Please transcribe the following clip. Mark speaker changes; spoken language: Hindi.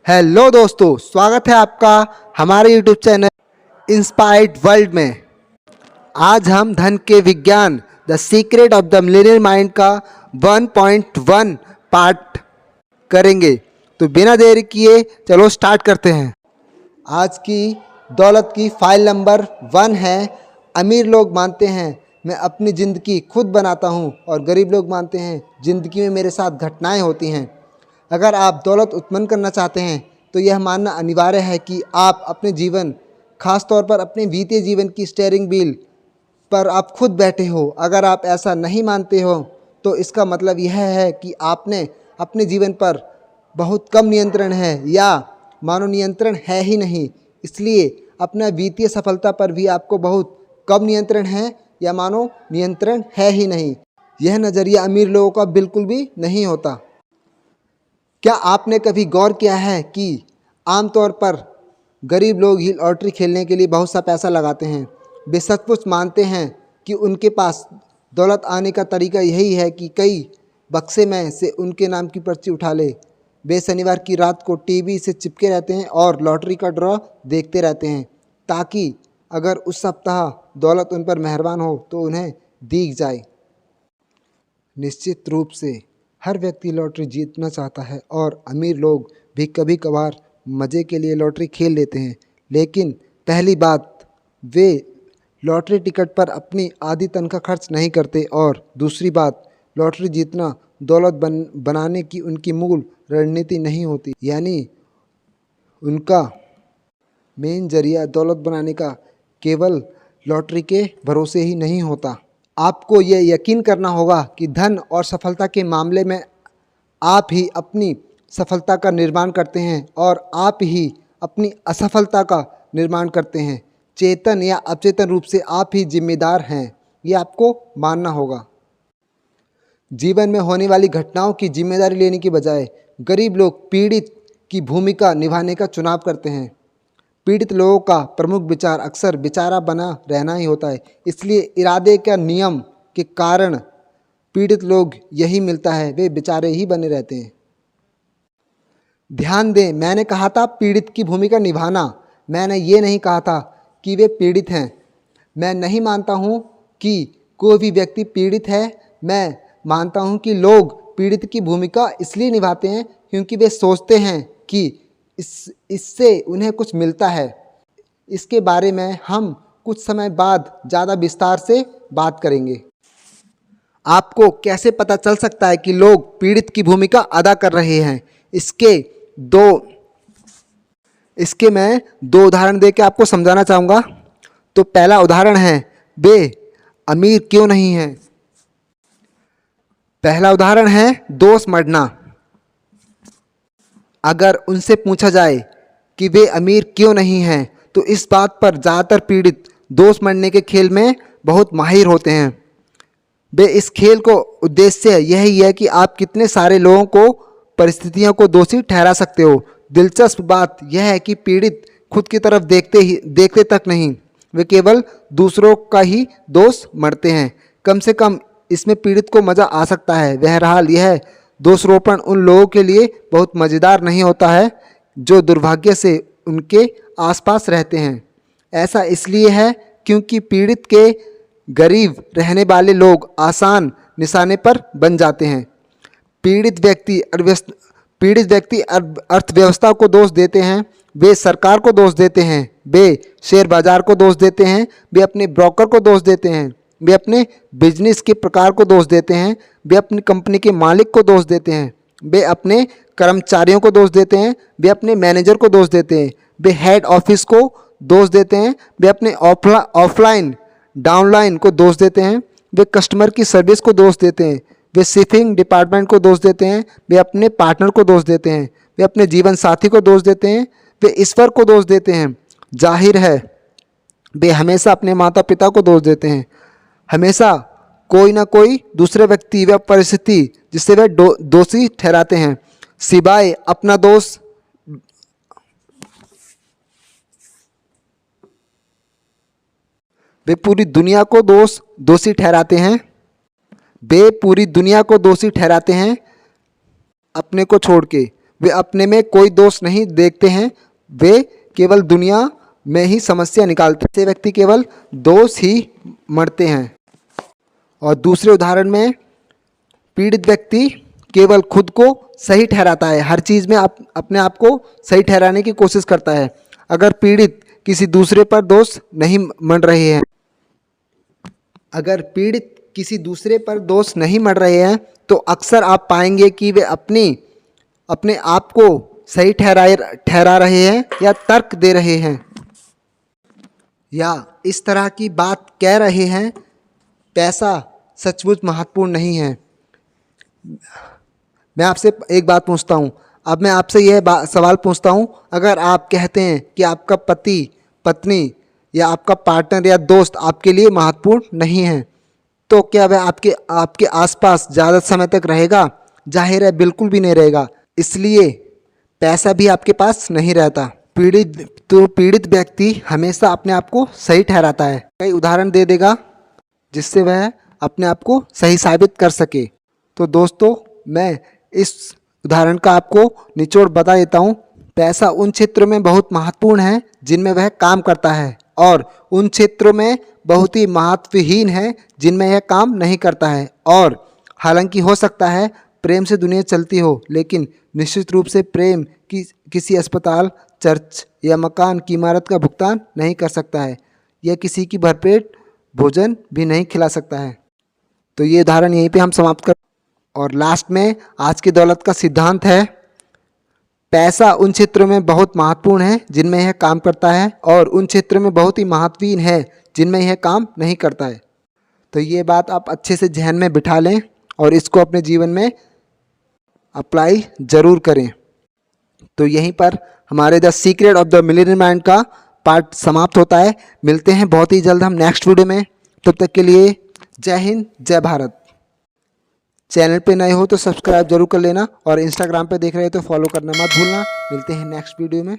Speaker 1: हेलो दोस्तों, स्वागत है आपका हमारे यूट्यूब चैनल इंस्पायर्ड वर्ल्ड में। आज हम धन के विज्ञान the secret of the millennial mind का 1.1 पार्ट करेंगे। तो बिना देरी किए चलो स्टार्ट करते हैं। आज की दौलत की फाइल नंबर 1 है। अमीर लोग मानते हैं मैं अपनी ज़िंदगी खुद बनाता हूँ और गरीब लोग मानते हैं ज़िंदगी में मेरे साथ घटनाएं होती हैं। अगर आप दौलत उत्पन्न करना चाहते हैं तो यह मानना अनिवार्य है कि आप अपने जीवन, खास तौर पर अपने बीते जीवन की स्टीयरिंग व्हील पर आप खुद बैठे हो। अगर आप ऐसा नहीं मानते हो तो इसका मतलब यह है कि आपने अपने जीवन पर बहुत कम नियंत्रण है या मानो नियंत्रण है ही नहीं। इसलिए अपना वित्तीय सफलता पर भी आपको बहुत कम नियंत्रण है या मानो नियंत्रण है ही नहीं। यह नज़रिया अमीर लोगों का बिल्कुल भी नहीं होता। क्या आपने कभी गौर किया है कि आमतौर पर गरीब लोग ही लॉटरी खेलने के लिए बहुत सा पैसा लगाते हैं। वे सचमुच मानते हैं कि उनके पास दौलत आने का तरीका यही है कि कई बक्से में से उनके नाम की पर्ची उठा ले। वे शनिवार की रात को टीवी से चिपके रहते हैं और लॉटरी का ड्रॉ देखते रहते हैं ताकि अगर उस सप्ताह दौलत उन पर मेहरबान हो तो उन्हें दीख जाए। निश्चित रूप से हर व्यक्ति लॉटरी जीतना चाहता है और अमीर लोग भी कभी कभार मज़े के लिए लॉटरी खेल लेते हैं। लेकिन पहली बात, वे लॉटरी टिकट पर अपनी आधी तनख्वाह खर्च नहीं करते और दूसरी बात, लॉटरी जीतना दौलत बनाने की उनकी मूल रणनीति नहीं होती। यानी उनका मेन जरिया दौलत बनाने का केवल लॉटरी के भरोसे ही नहीं होता। आपको ये यकीन करना होगा कि धन और सफलता के मामले में आप ही अपनी सफलता का निर्माण करते हैं और आप ही अपनी असफलता का निर्माण करते हैं। चेतन या अचेतन रूप से आप ही जिम्मेदार हैं, ये आपको मानना होगा। जीवन में होने वाली घटनाओं की जिम्मेदारी लेने की बजाय गरीब लोग पीड़ित की भूमिका निभाने का चुनाव करते हैं। पीड़ित लोगों का प्रमुख विचार अक्सर बेचारा बना रहना ही होता है। इसलिए इरादे का नियम के कारण पीड़ित लोग यही मिलता है, वे बेचारे ही बने रहते हैं। ध्यान दें, मैंने कहा था पीड़ित की भूमिका निभाना, मैंने ये नहीं कहा था कि वे पीड़ित हैं। मैं नहीं मानता हूँ कि कोई भी व्यक्ति पीड़ित है। मैं मानता हूँ कि लोग पीड़ित की भूमिका इसलिए निभाते हैं क्योंकि वे सोचते हैं कि इससे उन्हें कुछ मिलता है। इसके बारे में हम कुछ समय बाद ज़्यादा विस्तार से बात करेंगे। आपको कैसे पता चल सकता है कि लोग पीड़ित की भूमिका अदा कर रहे हैं? इसके मैं दो उदाहरण देके आपको समझाना चाहूँगा। तो पहला उदाहरण है, वे अमीर क्यों नहीं हैं। पहला उदाहरण है दोस्त मरना। अगर उनसे पूछा जाए कि वे अमीर क्यों नहीं हैं तो इस बात पर ज़्यादातर पीड़ित दोस्त मरने के खेल में बहुत माहिर होते हैं। वे इस खेल को उद्देश्य यही है कि आप कितने सारे लोगों को, परिस्थितियों को दोषी ठहरा सकते हो। दिलचस्प बात यह है कि पीड़ित खुद की तरफ देखते तक नहीं, वे केवल दूसरों का ही दोष मरते हैं। कम से कम इसमें पीड़ित को मज़ा आ सकता है। बहरहाल यह दोषारोपण उन लोगों के लिए बहुत मज़ेदार नहीं होता है जो दुर्भाग्य से उनके आसपास रहते हैं। ऐसा इसलिए है क्योंकि पीड़ित के गरीब रहने वाले लोग आसान निशाने पर बन जाते हैं। पीड़ित व्यक्ति अर्थव्यवस्था को दोष देते हैं, वे सरकार को दोष देते हैं, वे शेयर बाजार को दोष देते हैं, वे अपने ब्रोकर को दोष देते हैं, वे अपने बिजनेस के प्रकार को दोष देते हैं, वे अपनी कंपनी के मालिक को दोष देते हैं, वे अपने कर्मचारियों को दोष देते हैं, वे अपने मैनेजर को दोष देते हैं, वे हेड ऑफिस को दोष देते हैं, वे अपने ऑफलाइन डाउनलाइन को दोष देते हैं, वे कस्टमर की सर्विस को दोष देते हैं, वे शिपिंग डिपार्टमेंट को दोष देते हैं, वे अपने पार्टनर को दोष देते हैं, वे अपने जीवन साथी को दोष देते हैं, वे ईश्वर को दोष देते हैं। जाहिर है वे हमेशा अपने माता पिता को दोष देते हैं। हमेशा कोई ना कोई दूसरे व्यक्ति व परिस्थिति जिससे वे दोषी ठहराते हैं, सिवाय अपना दोष। वे पूरी दुनिया को दोषी ठहराते हैं। वे पूरी दुनिया को दोषी ठहराते हैं अपने को छोड़ के। वे अपने में कोई दोष नहीं देखते हैं, वे केवल दुनिया में ही समस्या निकालते हैं। ऐसे व्यक्ति केवल दोष ही मढ़ते हैं। और दूसरे उदाहरण में पीड़ित व्यक्ति केवल खुद को सही ठहराता है, हर चीज़ में अपने आप को सही ठहराने की कोशिश करता है। अगर पीड़ित किसी दूसरे पर दोष नहीं मढ़ रहे हैं अगर पीड़ित किसी दूसरे पर दोष नहीं मढ़ रहे हैं तो अक्सर आप पाएंगे कि वे अपने आप को सही ठहरा रहे हैं या तर्क दे रहे हैं या इस तरह की बात कह रहे हैं, पैसा सचमुच महत्वपूर्ण नहीं है। मैं आपसे एक बात पूछता हूँ, अब मैं आपसे यह सवाल पूछता हूँ, अगर आप कहते हैं कि आपका पति, पत्नी या आपका पार्टनर या दोस्त आपके लिए महत्वपूर्ण नहीं है, तो क्या वह आपके आसपास ज़्यादा समय तक रहेगा? जाहिर है बिल्कुल भी नहीं रहेगा। इसलिए पैसा भी आपके पास नहीं रहता। पीड़ित व्यक्ति हमेशा अपने आप को सही ठहराता है, कई उदाहरण दे देगा जिससे वह अपने आप को सही साबित कर सके। तो दोस्तों, मैं इस उदाहरण का आपको निचोड़ बता देता हूँ। पैसा उन क्षेत्रों में बहुत महत्वपूर्ण है जिनमें वह काम करता है और उन क्षेत्रों में बहुत ही महत्वहीन है जिनमें यह काम नहीं करता है। और हालांकि हो सकता है प्रेम से दुनिया चलती हो, लेकिन निश्चित रूप से प्रेम किसी अस्पताल, चर्च या मकान की इमारत का भुगतान नहीं कर सकता है। यह किसी की भरपेट भोजन भी नहीं खिला सकता है। तो ये उदाहरण यहीं पे हम समाप्त कर। और लास्ट में आज की दौलत का सिद्धांत है, पैसा उन क्षेत्रों में बहुत महत्वपूर्ण है जिनमें यह काम करता है और उन क्षेत्रों में बहुत ही महत्वहीन है जिनमें यह काम नहीं करता है। तो ये बात आप अच्छे से ध्यान में बिठा लें और इसको अपने जीवन में अप्लाई ज़रूर करें। तो यहीं पर हमारे the secret of the millionaire mind का पार्ट समाप्त होता है। मिलते हैं बहुत ही जल्द हम नेक्स्ट वीडियो में। तब तक के लिए जय हिंद, जय भारत। चैनल पे नए हो तो सब्सक्राइब जरूर कर लेना और इंस्टाग्राम पे देख रहे हो तो फॉलो करना मत भूलना। मिलते हैं नेक्स्ट वीडियो में।